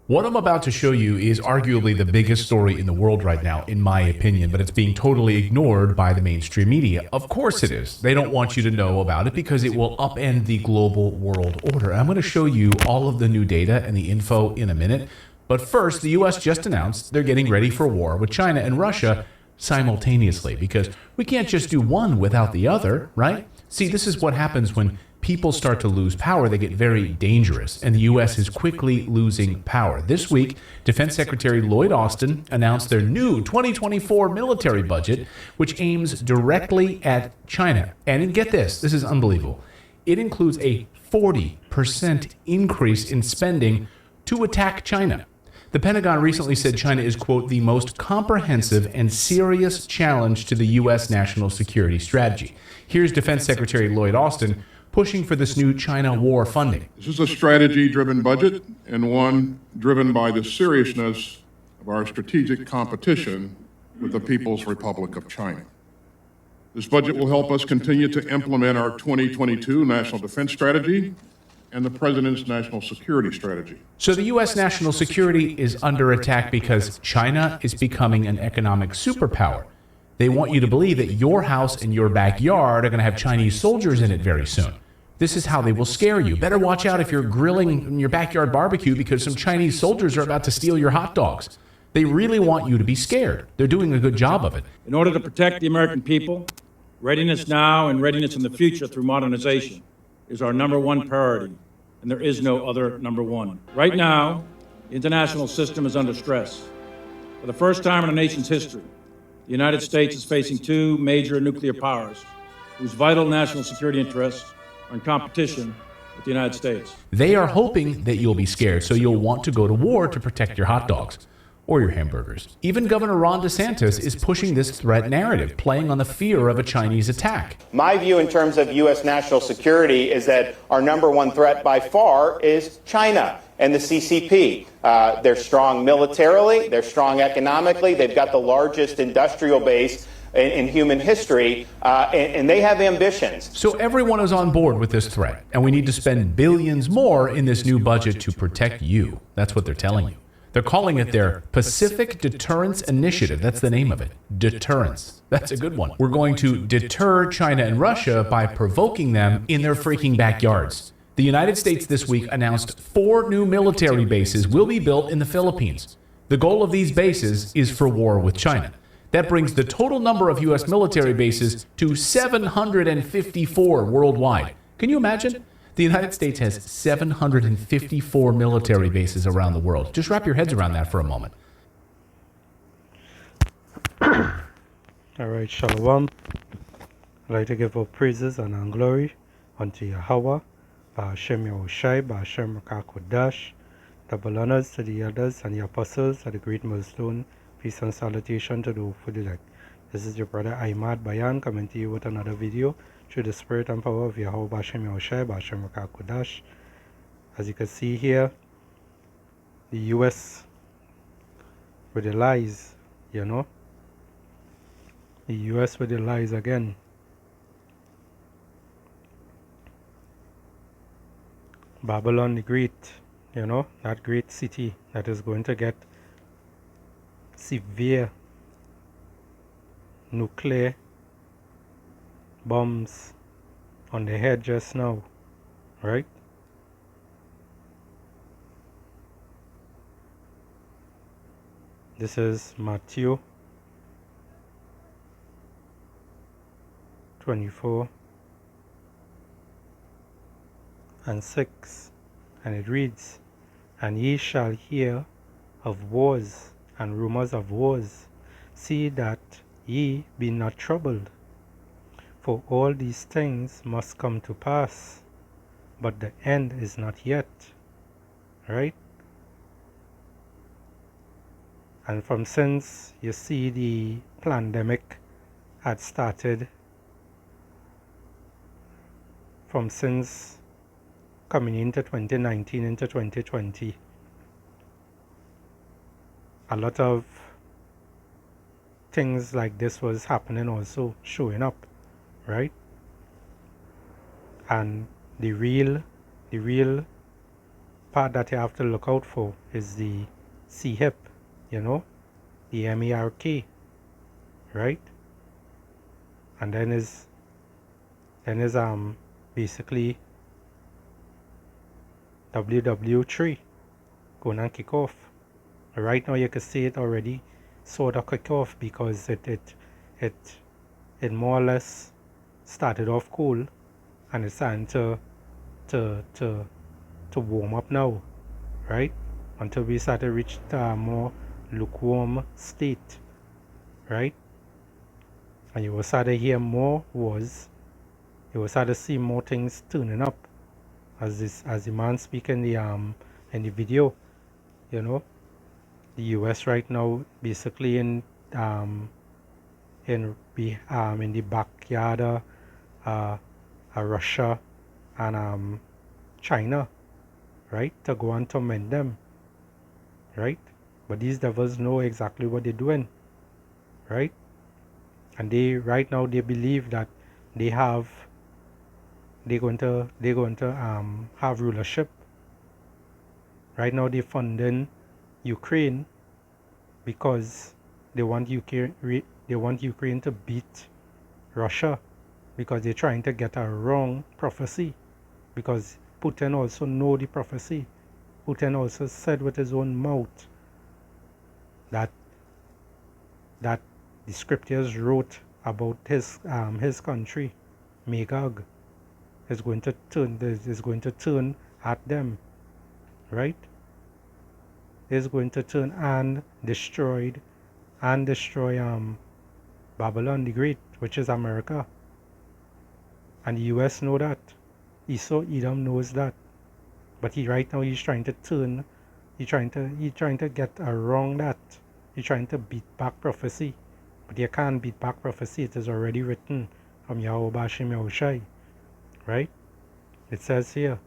What I'm about to show you is arguably the biggest story in the world right now, in my opinion, but it's being totally ignored by the mainstream media. Of course it is. They don't want you to know about it because it will upend the global world order. I'm going to show you all of the new data and the info in a minute. But first, the U.S. just announced they're getting ready for war with China and Russia simultaneously because we can't just do one without the other, right? See, this is what happens when people start to lose power. They get very dangerous, and the U.S. is quickly losing power. This week, Defense Secretary Lloyd Austin announced their new 2024 military budget, which aims directly at China. And get this is unbelievable. It includes a 40% increase in spending to attack China. The Pentagon recently said China is, quote, the most comprehensive and serious challenge to the U.S. national security strategy. Here's Defense Secretary Lloyd Austin pushing for this new China war funding. This is a strategy-driven budget and one driven by the seriousness of our strategic competition with the People's Republic of China. This budget will help us continue to implement our 2022 National Defense Strategy and the President's National Security Strategy. So the U.S. national security is under attack because China is becoming an economic superpower. They want you to believe that your house and your backyard are going to have Chinese soldiers in it very soon. This is how they will scare you. Better watch out if you're grilling your backyard barbecue because some Chinese soldiers are about to steal your hot dogs. They really want you to be scared. They're doing a good job of it. In order to protect the American people, readiness now and readiness in the future through modernization is our number one priority, and there is no other number one. Right now, the international system is under stress. For the first time in our nation's history, the United States is facing two major nuclear powers whose vital national security interests are in competition with the United States. They are hoping that you'll be scared, so you'll want to go to war to protect your hot dogs or your hamburgers. Even Governor Ron DeSantis is pushing this threat narrative, playing on the fear of a Chinese attack. My view in terms of U.S. national security is that our number one threat by far is China and the CCP. They're strong militarily, they're strong economically, they've got the largest industrial base in human history, and they have ambitions. So everyone is on board with this threat, and we need to spend billions more in this new budget to protect you. That's what they're telling you. They're calling it their Pacific Deterrence Initiative. That's the name of it. Deterrence. That's a good one. We're going to deter China and Russia by provoking them in their freaking backyards. The United States this week announced 4 new military bases will be built in the Philippines. The goal of these bases is for war with China. That brings the total number of U.S. military bases to 754 worldwide. Can you imagine? The United States has 754 military bases around the world. Just wrap your heads around that for a moment. All right, Shalom. I'd like to give all praises and glory unto Yahweh, Ba'ashem Yahushai, Ba'ashem Rakakodash. Double honors to the elders and the apostles at the great millstone. Peace and salutation to the hopeful elect. This is your brother Ahmad Bayan coming to you with another video through the spirit and power of Yahweh Ba'ashem Yahushai, Ba'ashem Rakakodash. As you can see here, the US with the lies, you know. The US with the lies again. Babylon the Great, you know, that great city that is going to get severe nuclear bombs on the head just now, right? This is Matthew 24 and 6, and it reads, "And ye shall hear of wars and rumors of wars. See that ye be not troubled, for all these things must come to pass, but the end is not yet." Right? And from since you see the pandemic had started, from since coming into 2019 into 2020, a lot of things like this was happening also, showing up, right? And the real part that you have to look out for is the CHIP, you know, the MERK, right? And then is basically WW3 going on kick off. Right now you can see it already sort of kick off because it more or less started off cool and it's starting to warm up now, right? Until we start to reach a more lukewarm state, right? And you will start to hear more wars. You will start to see more things turning up, as the man speaking in the video. You know, the U.S. right now basically in the backyard of Russia and China, right, to go and torment them, right? But these devils know exactly what they're doing, right? And right now they believe that they're going to have rulership. Right now they're funding Ukraine because they want Ukraine to beat Russia, because they're trying to get a wrong prophecy, because Putin also know the prophecy. Putin also said with his own mouth that the scriptures wrote about his country, Magog, is going to turn at them, right? Is going to turn and destroy Babylon the Great, which is America. And the US know that. Esau Edom knows that. But he's trying to turn, he's trying to get around that. He's trying to beat back prophecy. But you can't beat back prophecy. It is already written from Yahweh Bashim Yahushai. Right? It says here,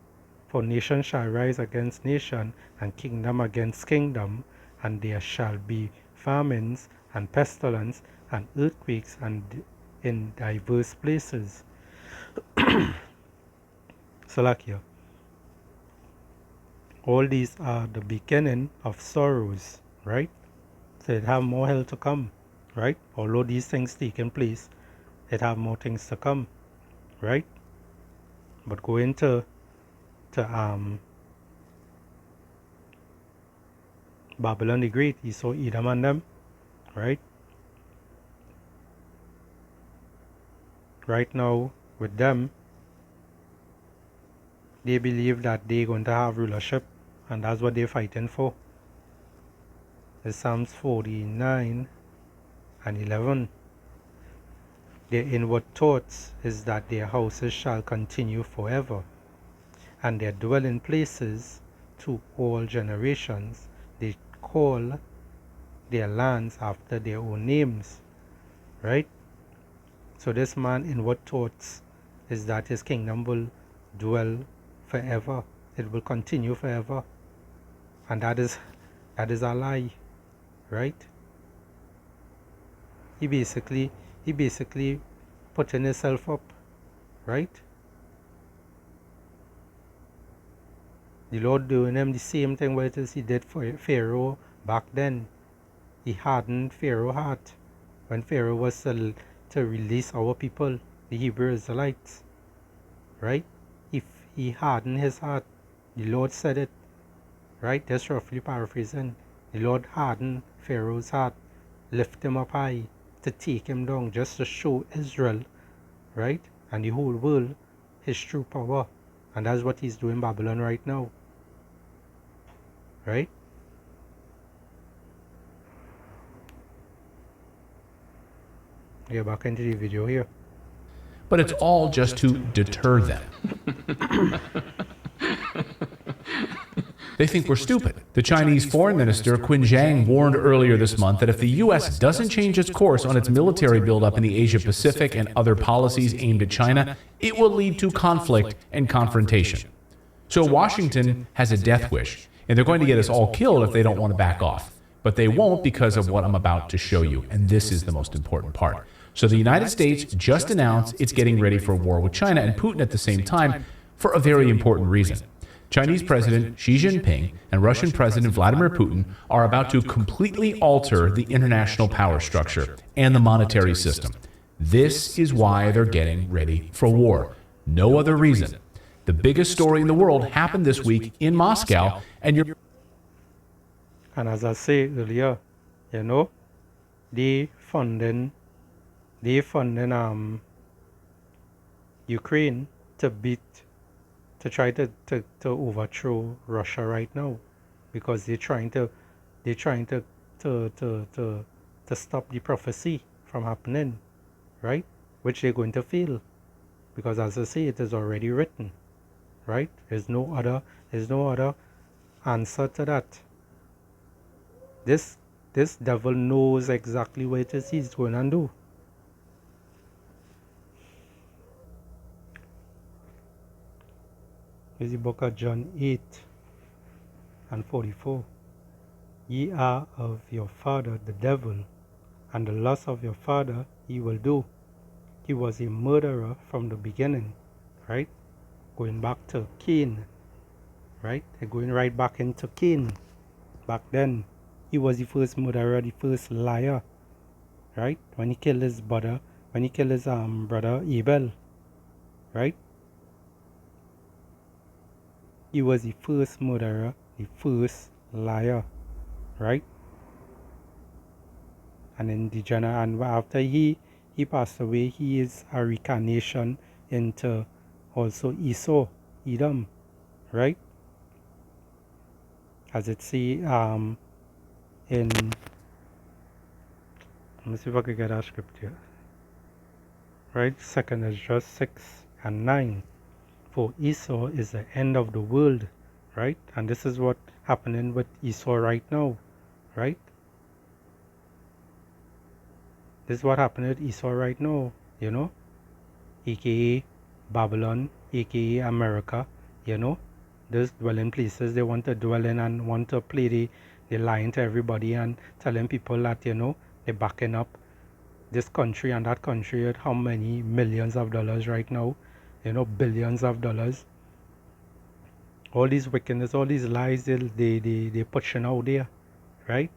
for nation shall rise against nation, and kingdom against kingdom, and there shall be famines and pestilence and earthquakes and in diverse places. Salakia. All these are the beginning of sorrows, right? So it have more hell to come, right? Although these things taking place, it have more things to come, right? But going to Babylon the Great, Esau Edom and them, right? Right now with them, they believe that they're going to have rulership, and that's what they're fighting for. It's Psalms 49 and 11. Their inward thoughts is that their houses shall continue forever, and their dwelling places to all generations. They call their lands after their own names, right? So this man inward thoughts is that his kingdom will dwell forever. It will continue forever. And that is a lie, right? He basically putting himself up, right? The Lord doing him the same thing what it is he did for Pharaoh back then. He hardened Pharaoh's heart when Pharaoh was to release our people, the Hebrew Israelites, right? If he hardened his heart, the Lord said it, right? That's roughly paraphrasing. The Lord hardened Pharaoh's heart, lift him up high to take him down, just to show Israel, right, and the whole world his true power. And that's what he's doing in Babylon right now, right? Get back into the video here. But it's all just to deter them. They think we're stupid. The Chinese Foreign Minister Qin Zhang warned earlier this month that if the U.S. doesn't change its course on its military buildup in the Asia-Pacific and other policies aimed at China, it will lead to conflict and confrontation. So Washington has a death wish, and they're going to get us all killed if they don't want to back off. But they won't because of what I'm about to show you, and this is the most important part. So the United States just announced it's getting ready for war with China and Putin at the same time for a very important reason. Chinese President Xi Jinping and Russian President Vladimir Putin are about to completely alter the international power structure and the monetary system. This is why they're getting ready for war. No other reason. The biggest story in the world happened this week in Moscow, and you're... And as I say earlier, you know, they funding Ukraine to try to overthrow Russia right now, because they're trying to stop the prophecy from happening, right? Which they're going to fail, because as I say, it is already written, right? There's no other answer to that. This devil knows exactly what it is he's going to do. Is the book of John 8 and 44. Ye are of your father the devil, and the lust of your father he will do. He was a murderer from the beginning, right? Going back to Cain, right? They're going right back into Cain. Back then, he was the first murderer, the first liar, right? When he killed his brother, brother Abel, right? He was the first murderer, the first liar, right? And then and after he passed away, he is a reincarnation into also Esau, Edom, right? As it say in, let me see if I can get that scripture, right? 2nd Ezra 6 and 9. For Esau is the end of the world, right? And this is what happening with Esau right now, right? This is what happened with Esau right now, you know, aka Babylon, aka America, you know, those dwelling places they want to dwell in and want to play the lying to everybody and telling people that, you know, they're backing up this country and that country at how many millions of dollars right now, you know, billions of dollars. All these wickedness, all these lies they pushing out there, right?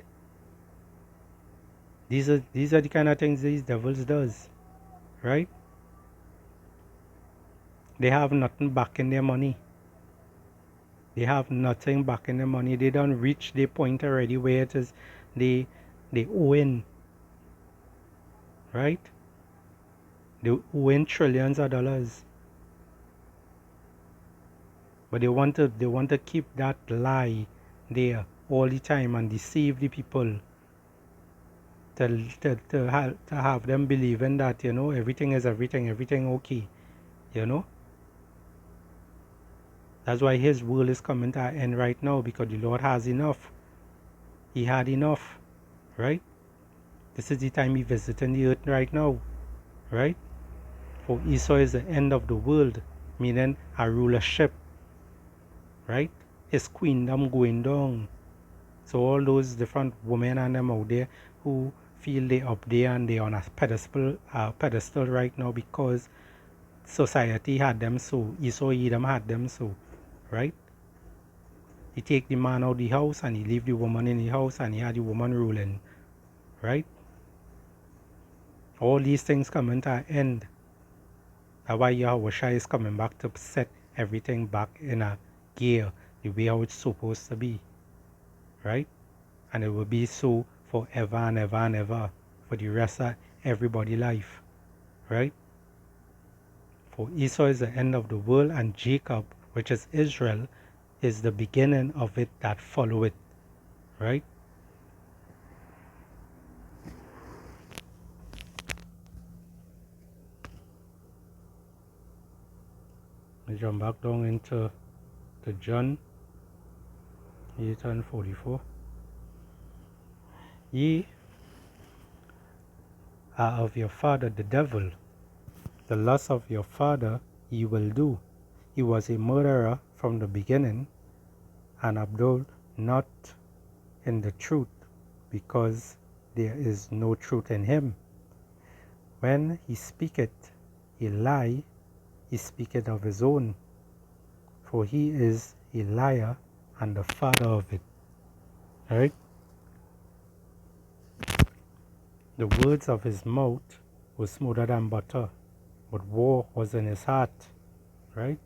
These are the kind of things these devils does, right? They have nothing back in their money. They have nothing back in their money. They don't reach their point already where it is they own, right? They own trillions of dollars. But they want to keep that lie there all the time and deceive the people to have them believing that, you know, everything okay, you know. That's why his world is coming to an end right now, because the Lord has enough. He had enough, right? This is the time He's visiting the earth right now, right? For Esau is the end of the world, meaning a rulership, right? His queendom going down. So all those different women and them out there who feel they up there and they on a pedestal right now because society had them so, Esau Edom had them so, right? He take the man out of the house and he leave the woman in the house and he had the woman ruling, right? All these things coming to an end. That's why Yahushua is coming back to set everything back in a gear, the way how it's supposed to be, right? And it will be so forever and ever and ever for the rest of everybody's life, right? For Esau is the end of the world, and Jacob, which is Israel, is the beginning of it that follow it, right? We jump back down into John 8 and 44. Ye are of your father the devil. The lust of your father ye will do. He was a murderer from the beginning, and abode not in the truth, because there is no truth in him. When he speaketh a lie, he speaketh of his own, for he is a liar and the father of it. Right? The words of his mouth were smoother than butter, but war was in his heart. Right?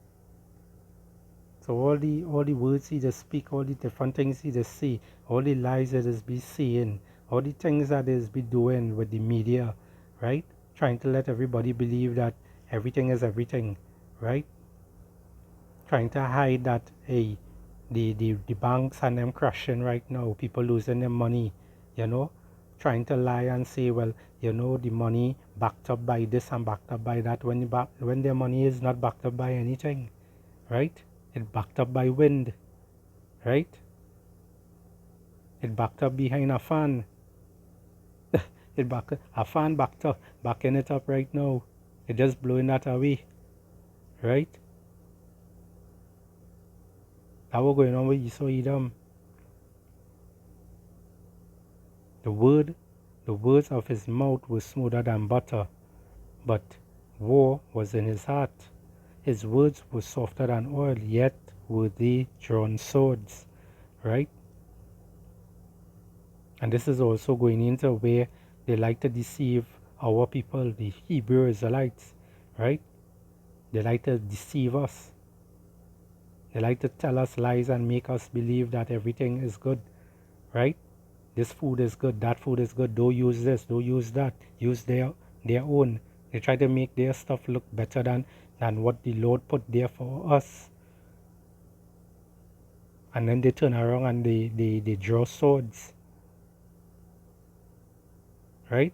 So all the words he just speak, all the different things he just say, all the lies that is be saying, all the things that is be doing with the media, right? Trying to let everybody believe that everything is everything, right? Trying to hide that, hey, the banks and them crashing right now, people losing their money, you know? Trying to lie and say, well, you know, the money backed up by this and backed up by that, when their money is not backed up by anything, right? It backed up by wind, right? It backed up behind a fan. A fan backing it up right now. It just blowing that away, right? That was going on with Esau Edom. The words of his mouth were smoother than butter, but war was in his heart. His words were softer than oil, yet were they drawn swords, right? And this is also going into where they like to deceive our people, the Hebrew Israelites, right? They like to deceive us. They like to tell us lies and make us believe that everything is good, right? This food is good, that food is good, don't use this, don't use that, use their own. They try to make their stuff look better than what the Lord put there for us. And then they turn around and they draw swords. Right?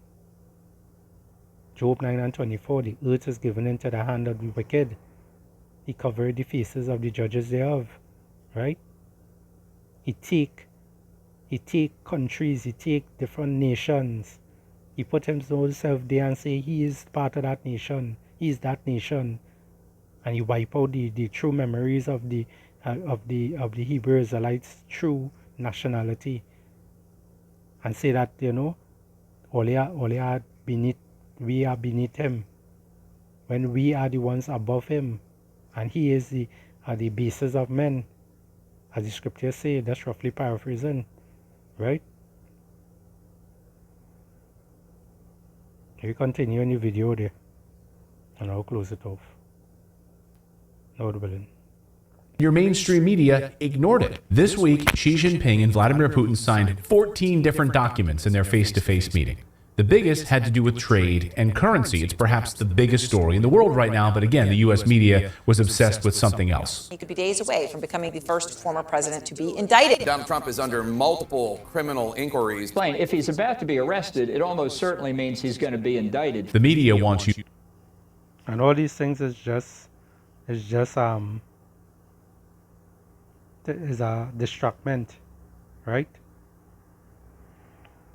Job 9:24, the earth is given into the hand of the wicked. He covered the faces of the judges thereof. Right? He take countries, he take different nations. He put himself there and say he is part of that nation. He is that nation. And he wipe out the true memories of the Hebrew Israelites' true nationality. And say that, you know, we are beneath him, when we are the ones above him, and he is the basis of men, as the scriptures say. That's roughly paraphrasing, right? We continue in the video there, and I'll close it off. Lord willing. Your mainstream media ignored it. This week, Xi Jinping and Vladimir Putin signed 14 different documents in their face-to-face meeting. The biggest had to do with trade and currency. It's perhaps the biggest story in the world right now, but again, the U.S. media was obsessed with something else. He could be days away from becoming the first former president to be indicted. Donald Trump is under multiple criminal inquiries. If he's about to be arrested, it almost certainly means he's going to be indicted. The media wants you. And all these things is a distractment, right?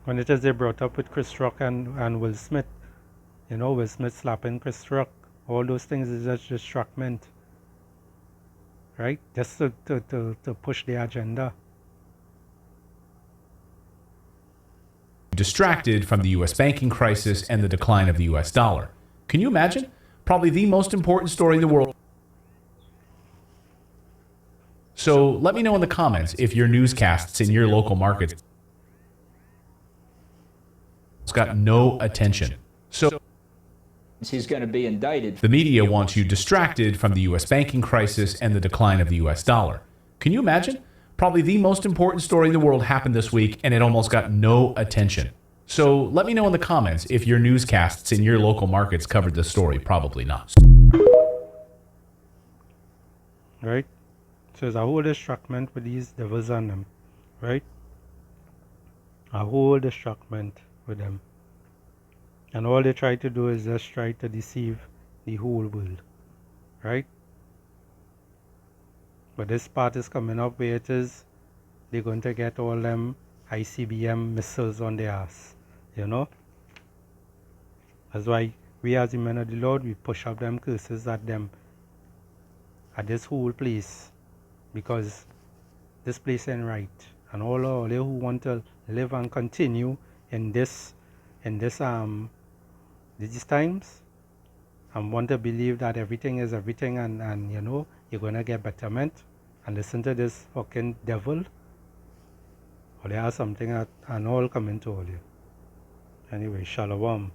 When it is they brought up with Chris Rock and Will Smith, you know, Will Smith slapping Chris Rock, all those things is just distractment, right? Just to push the agenda. Distracted from the U.S. banking crisis and the decline of the U.S. dollar. Can you imagine? Probably the most important story in the world. So let me know in the comments if your newscasts in your local markets got no attention. So He's going to be indicted. the media wants you distracted from the U.S. banking crisis and the decline of the U.S. dollar. Can you imagine? Probably the most important story in the world happened this week, and it almost got no attention. So let me know in the comments if your newscasts in your local markets covered this story. Probably not. Right? So there's a whole distractment with these devils on them, right? A whole distractment with them. And all they try to do is just try to deceive the whole world, right? But this part is coming up where it is, they're going to get all them ICBM missiles on their ass, you know? That's why we as the men of the Lord, we push up them curses at them, at this whole place, because this place ain't right. And all they who want to live and continue in these times, and want to believe that everything is everything, and you know, you're going to get betterment and listen to this fucking devil, or they have something and all coming to all you. Anyway, shalom.